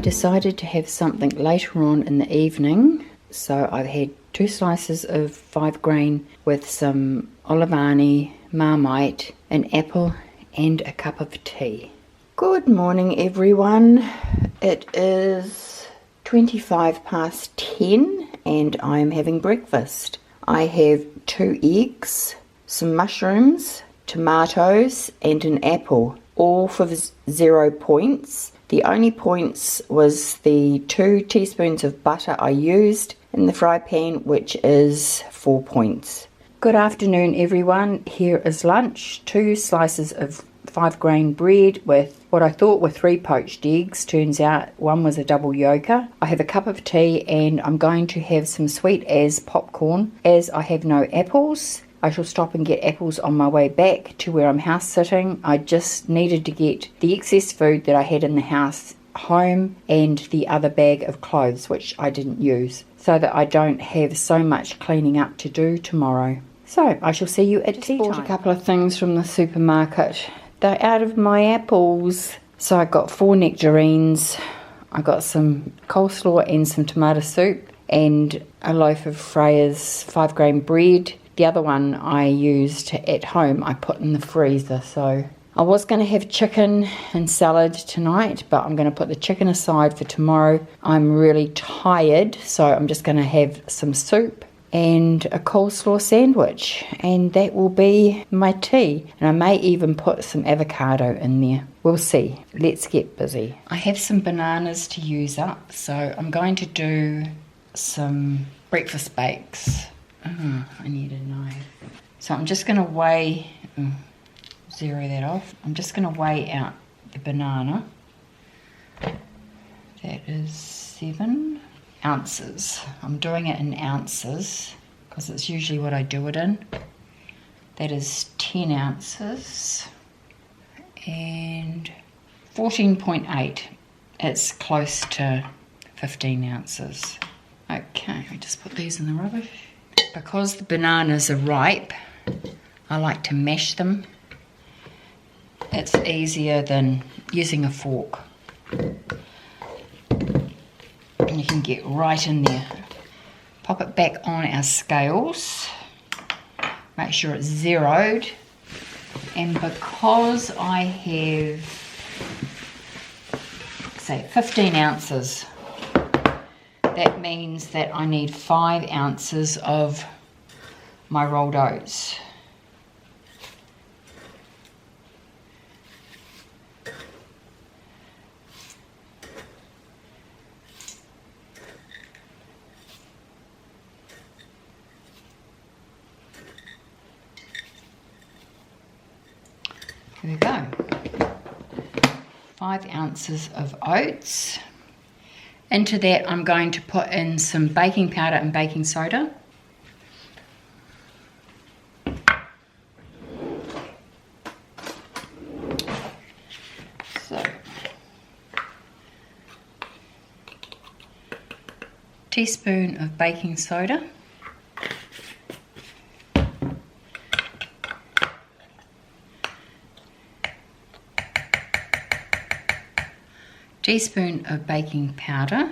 decided to have something later on in the evening, so I've had 2 slices of 5 grain with some Olivani, Marmite, an apple and a cup of tea. Good morning everyone. It is 25 past 10 and I'm having breakfast. I have 2 eggs, some mushrooms, tomatoes and an apple, all for 0 points. The only points was the 2 teaspoons of butter I used in the fry pan, which is 4 points. Good afternoon everyone. Here is lunch. 2 slices of 5 grain bread with what I thought were 3 poached eggs. Turns out one was a double yolker. I have a cup of tea and I'm going to have some sweet as popcorn. As I have no apples, I shall stop and get apples on my way back to where I'm house sitting. I just needed to get the excess food that I had in the house home and the other bag of clothes which I didn't use, so that I don't have so much cleaning up to do tomorrow. So I shall see you at tea time. I bought a couple of things from the supermarket. They're out of my apples. So I got 4 nectarines, I got some coleslaw and some tomato soup and a loaf of Freya's 5 grain bread. The other one I used at home, I put in the freezer. So I was going to have chicken and salad tonight, but I'm going to put the chicken aside for tomorrow. I'm really tired, so I'm just going to have some soup and a coleslaw sandwich, and that will be my tea. And I may even put some avocado in there. We'll see. Let's get busy. I have some bananas to use up, so I'm going to do some breakfast bakes. I need a knife. So I'm just going to weigh, zero that off. I'm just going to weigh out the banana. That is 7 ounces. I'm doing it in ounces because it's usually what I do it in. That is 10 ounces and 14.8. It's close to 15 ounces. Okay, we just put these in the rubbish. Because the bananas are ripe, I like to mash them. It's easier than using a fork. And you can get right in there. Pop it back on our scales. Make sure it's zeroed. And because I have, say, 15 ounces, that means that I need 5 ounces of my rolled oats. Here we go. 5 ounces of oats. Into that I'm going to put in some baking powder and baking soda. So, teaspoon of baking soda. Teaspoon of baking powder.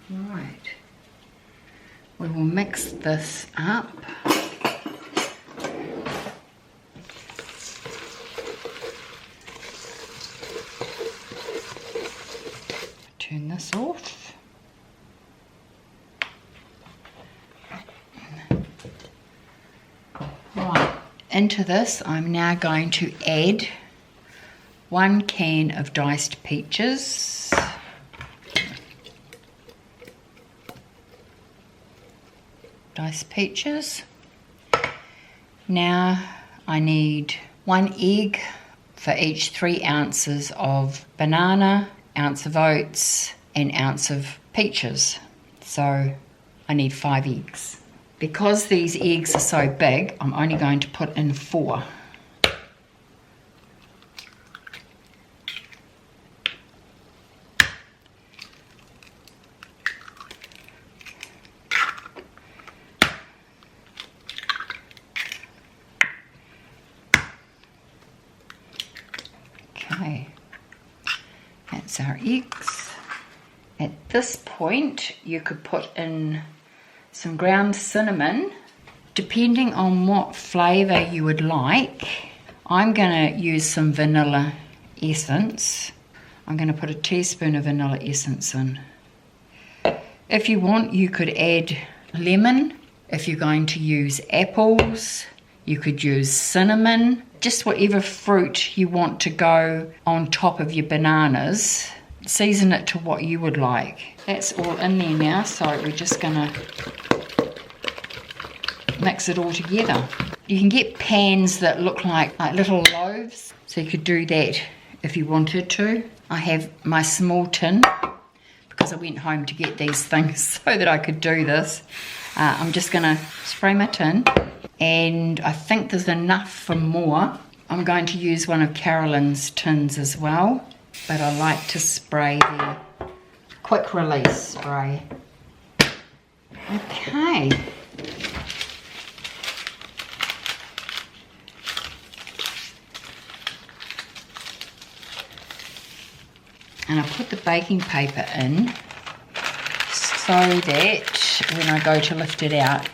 Right. We will mix this up. Turn this off. Into this, I'm now going to add 1 can of diced peaches. Diced peaches. Now I need 1 egg for each 3 ounces of banana, ounce of oats, and ounce of peaches. So I need 5 eggs. Because these eggs are so big, I'm only going to put in 4. That's our eggs. At this point, you could put in some ground cinnamon, depending on what flavour you would like. I'm going to use some vanilla essence. I'm going to put a teaspoon of vanilla essence in. If you want, you could add lemon. If you're going to use apples, you could use cinnamon. Just whatever fruit you want to go on top of your bananas. Season it to what you would like. That's all in there now, so we're just going to mix it all together. You can get pans that look like little loaves, so you could do that if you wanted to. I have my small tin because I went home to get these things so that I could do this. I'm just going to spray my tin, and I think there's enough for more. I'm going to use one of Carolyn's tins as well, but I like to spray the quick release spray. Okay. And I put the baking paper in so that when I go to lift it out,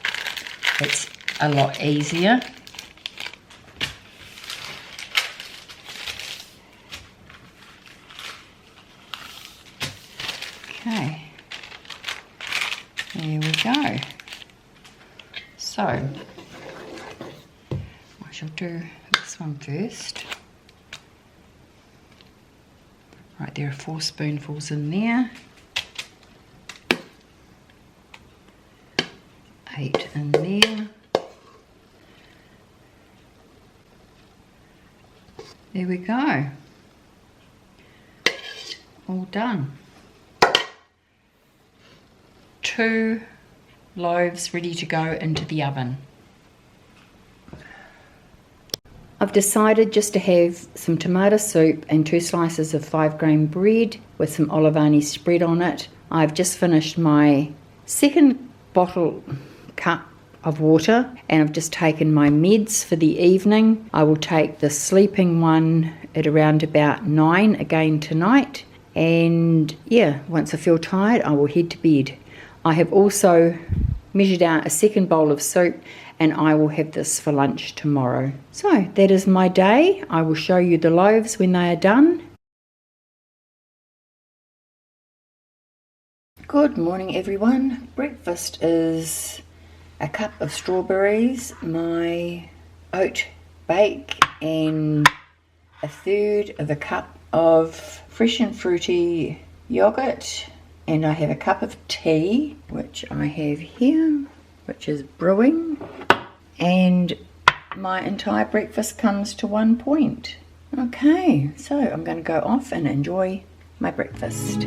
it's a lot easier. Okay, there we go. So, I shall do this one first. Right, there are 4 spoonfuls in there. 8 in there. There we go. All done. 2 loaves ready to go into the oven. I've decided just to have some tomato soup and 2 slices of 5-grain bread with some olivani spread on it. I've just finished my second bottle cup of water, and I've just taken my meds for the evening. I will take the sleeping one at around about 9 again tonight, and yeah, once I feel tired I will head to bed. I have also measured out a second bowl of soup, and I will have this for lunch tomorrow. So that is my day. I will show you the loaves when they are done. Good morning everyone. Breakfast is a cup of strawberries, my oat bake, and a third of a cup of fresh and fruity yogurt, and I have a cup of tea, which I have here, which is brewing, and my entire breakfast comes to 1 point. Okay, so I'm going to go off and enjoy my breakfast.